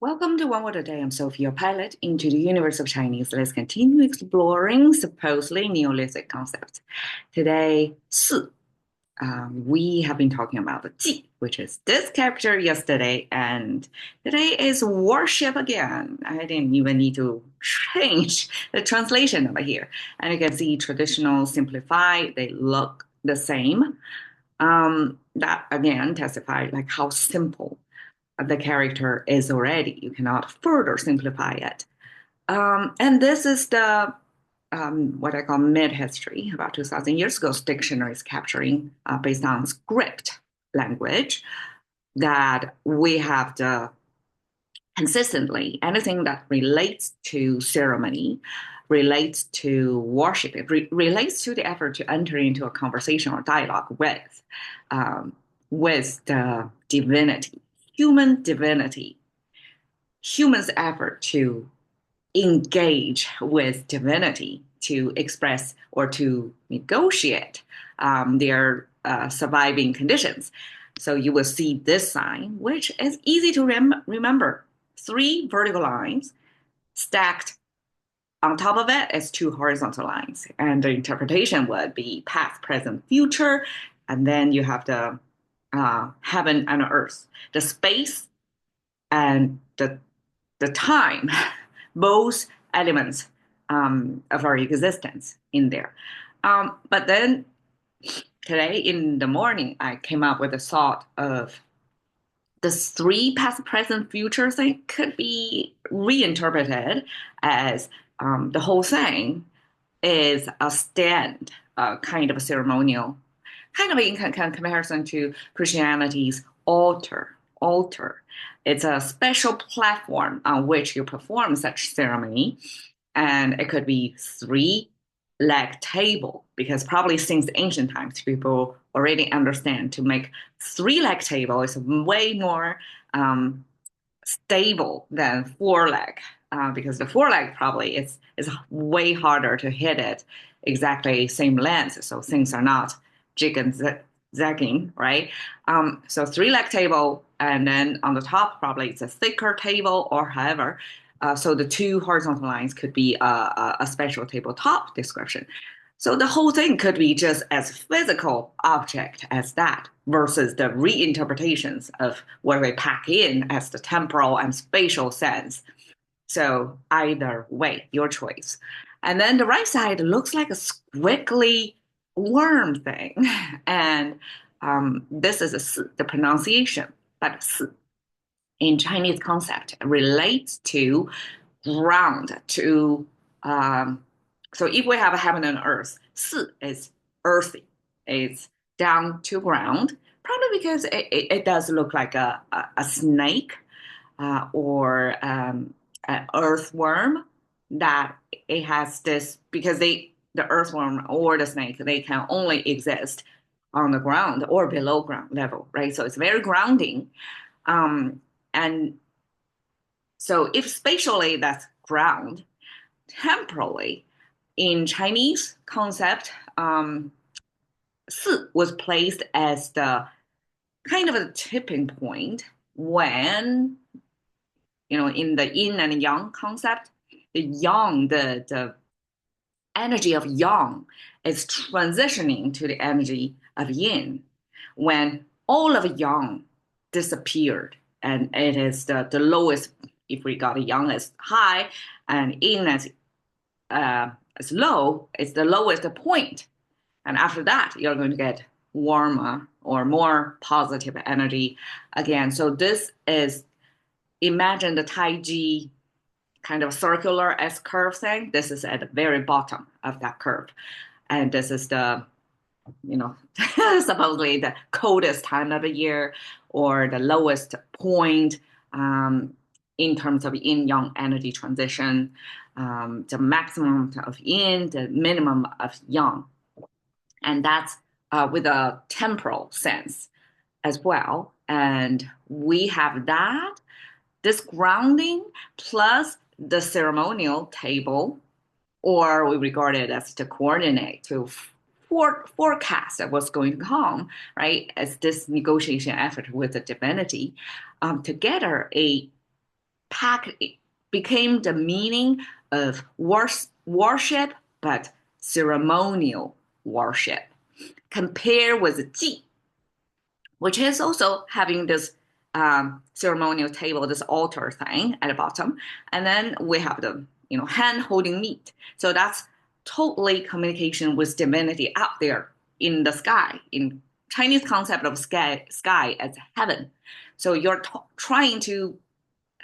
Welcome to One Word a Day. I'm Sophie, your pilot into the universe of Chinese. Let's continue exploring supposedly Neolithic concepts. Today, 四, we have been talking about the 祭, which is this character yesterday, and today is worship again. I didn't even need to change the translation over here. And you can see traditional, simplified, they look the same. That again testifies like how simple the character is already. You cannot further simplify it. And this is the what I call mid-history. About 2,000 years ago, dictionary is capturing based on script language that we have to consistently anything that relates to ceremony, relates to worship, relates to the effort to enter into a conversation or dialogue with the divinity, human divinity, humans' effort to engage with divinity to express or to negotiate their surviving conditions. So you will see this sign, which is easy to remember. Three vertical lines stacked on top of it is two horizontal lines. And the interpretation would be past, present, future. And then you have the heaven and earth, the space and the time, both elements of our existence in there. But then today in the morning, I came up with the thought of the three past, present, future thing could be reinterpreted as the whole thing is a stand, kind of a ceremonial, kind of in comparison to Christianity's altar. It's a special platform on which you perform such ceremony, and it could be three-leg table because probably since ancient times people already understand to make three-leg table is way more stable than four-leg because the four-leg probably is way harder to hit it exactly same length, so things are not jig and zagging, right? So three-leg table, and then on the top probably it's a thicker table or however. So the two horizontal lines could be a special tabletop description. So the whole thing could be just as physical object as that versus the reinterpretations of what they pack in as the temporal and spatial sense. So either way, your choice. And then the right side looks like a squiggly worm thing. And this is the pronunciation, but in Chinese concept relates to ground, to so if we have a heaven and earth, 四 is earthy, it's down to ground, probably because it does look like a snake or an earthworm that it has this, because the earthworm or the snake, they can only exist on the ground or below ground level, right? So it's very grounding. And so if spatially that's ground, temporally, in Chinese concept, 四 was placed as the kind of a tipping point when, in the yin and yang concept, the yang, the energy of yang is transitioning to the energy of yin when all of yang disappeared, and it is the lowest. If we got a yang as high and yin as low, it's the lowest point. And after that, you're going to get warmer or more positive energy again. So this is, imagine the Taiji kind of circular S curve thing. This is at the very bottom of that curve. And this is the, supposedly the coldest time of the year or the lowest point in terms of yin-yang energy transition, the maximum of yin, the minimum of yang. And that's with a temporal sense as well. And we have that, this grounding plus the ceremonial table, or we regard it as the coordinate to forecast of what's going to come, right? As this negotiation effort with the divinity, together a became the meaning of worship, but ceremonial worship. Compare with 祭, which is also having this ceremonial table, this altar thing at the bottom. And then we have the hand holding meat. So that's totally communication with divinity out there in the sky, in Chinese concept of sky as heaven. So you're trying to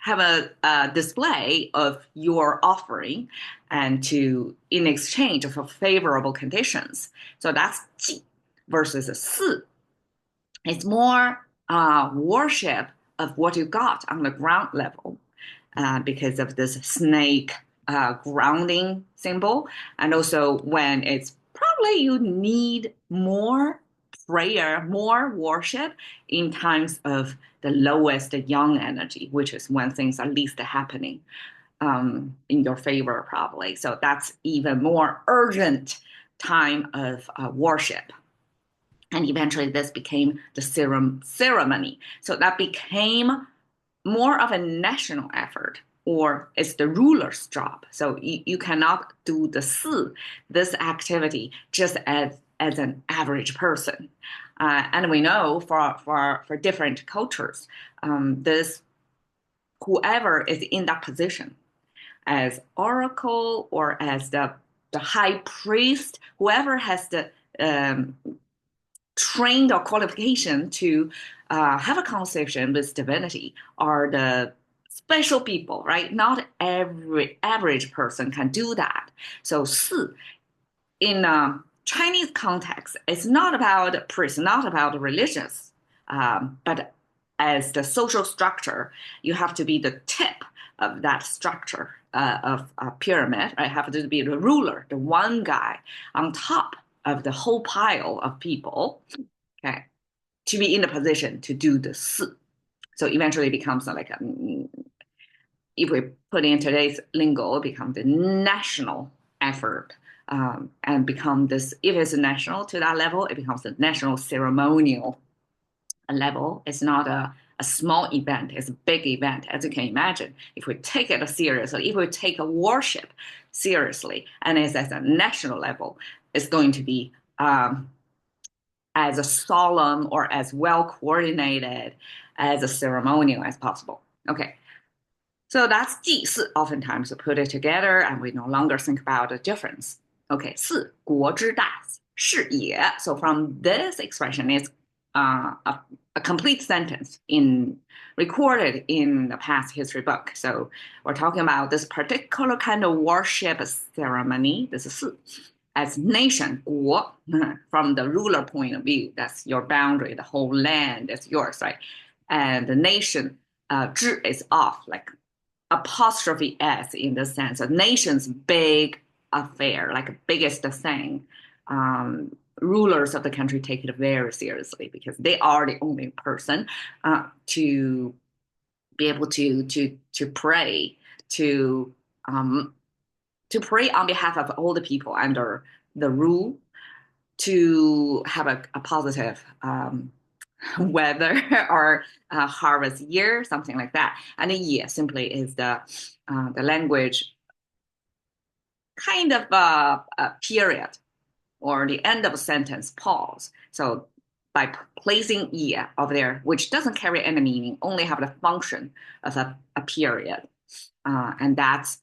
have a display of your offering and in exchange for favorable conditions. So that's 祭 versus 祀. It's more worship of what you got on the ground level because of this snake grounding symbol. And also when it's probably you need more prayer, more worship in times of the lowest yang energy, which is when things are least happening in your favor, probably. So that's even more urgent time of worship. And eventually this became the ceremony. So that became more of a national effort, or it's the ruler's job. So you cannot do this activity just as an average person. And we know for different cultures, this whoever is in that position as oracle or as the high priest, whoever has the trained or qualification to have a conversation with divinity are the special people, right? Not every average person can do that. So 祀 in Chinese context, it's not about priest, not about religious, but as the social structure, you have to be the tip of that structure of a pyramid, right? Have to be the ruler, the one guy on top of the whole pile of people, okay, to be in the position to do the 祀. So eventually it becomes like if we put in today's lingo, it becomes the national effort and become this, if it's national to that level, it becomes a national ceremonial level. It's not a small event, it's a big event, as you can imagine. If we take it seriously, if we take a worship seriously, and it's at a national level, it's going to be as a solemn or as well coordinated as a ceremonial as possible. Okay. So that's 祭祀. Oftentimes we put it together and we no longer think about the difference. Okay, 四国之大事也. So from this expression is a complete sentence recorded in the past history book. So we're talking about this particular kind of worship ceremony. This is 四 as nation, 国 from the ruler point of view. That's your boundary, the whole land is yours, right? And the nation, 治 is off, like apostrophe s in the sense of nation's big affair, like biggest thing. Rulers of the country take it very seriously because they are the only person to be able to pray to pray on behalf of all the people under the rule, to have a positive weather or harvest year, something like that. And the year simply is the language kind of a period or the end of a sentence pause. So by placing year over there, which doesn't carry any meaning, only have the function of a period. And that's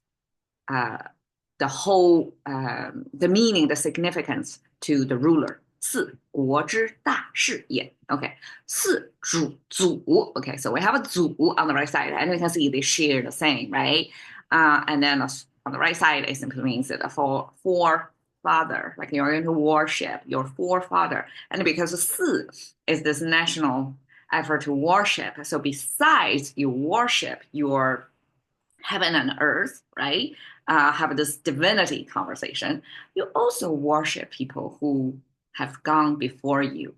the whole, the meaning, the significance to the ruler. 四国之大事业. Okay. 四主祖. Okay, so we have a 祖 on the right side, and we can see they share the same, right? And then on the right side, it simply means that forefather, like you're going to worship your forefather. And because 四 is this national effort to worship, so besides you worship your heaven and earth, right? Have this divinity conversation, you also worship people who have gone before you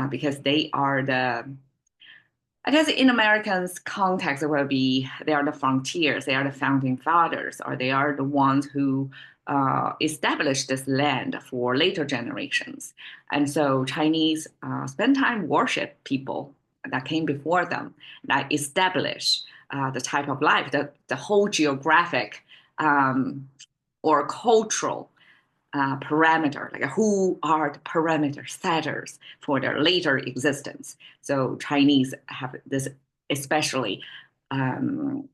because they are I guess in Americans' context, it will be they are the frontiers, they are the founding fathers, or they are the ones who established this land for later generations. And so Chinese spend time worship people that came before them, that established the type of life, the whole geographic or cultural parameter, like who are the parameter setters for their later existence. So Chinese have this especially um,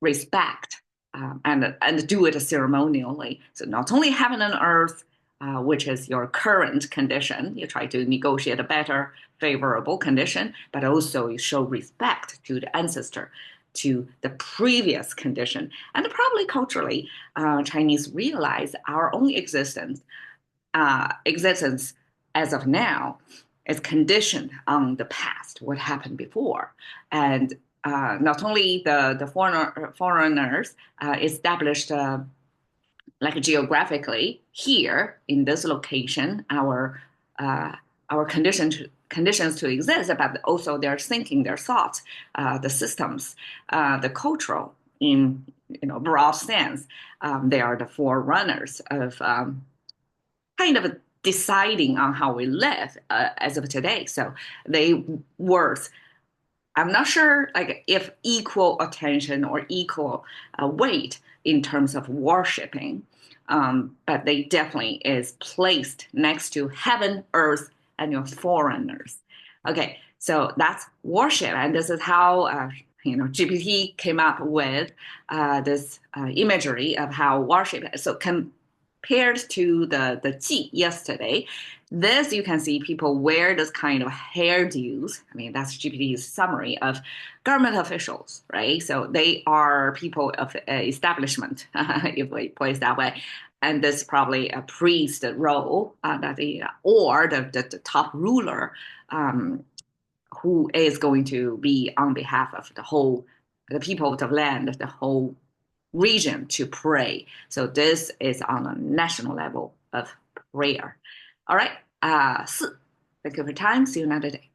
respect and do it ceremonially. So not only heaven and earth, which is your current condition, you try to negotiate a better, favorable condition, but also you show respect to the ancestor, to the previous condition. And probably culturally, Chinese realize our own existence as of now is conditioned on the past, what happened before. And not only the foreigners established like geographically here in this location, uh, our conditions to exist, but also their thinking, their thoughts, the systems, the cultural in broad sense. They are the forerunners of kind of deciding on how we live as of today. So they worth, I'm not sure like if equal attention or equal weight in terms of worshiping, but they definitely is placed next to heaven, earth, and your foreigners. Okay, so that's worship, and this is how GPT came up with this imagery of how worship. So compared to the Qi yesterday, this you can see people wear this kind of hairdos. I mean, that's GPT's summary of government officials, right? So they are people of establishment, if we place that way. And this is probably a priest role or the top ruler who is going to be on behalf of the people of the land, the whole region to pray. So this is on a national level of prayer. All right. 四. Thank you for your time. See you another day.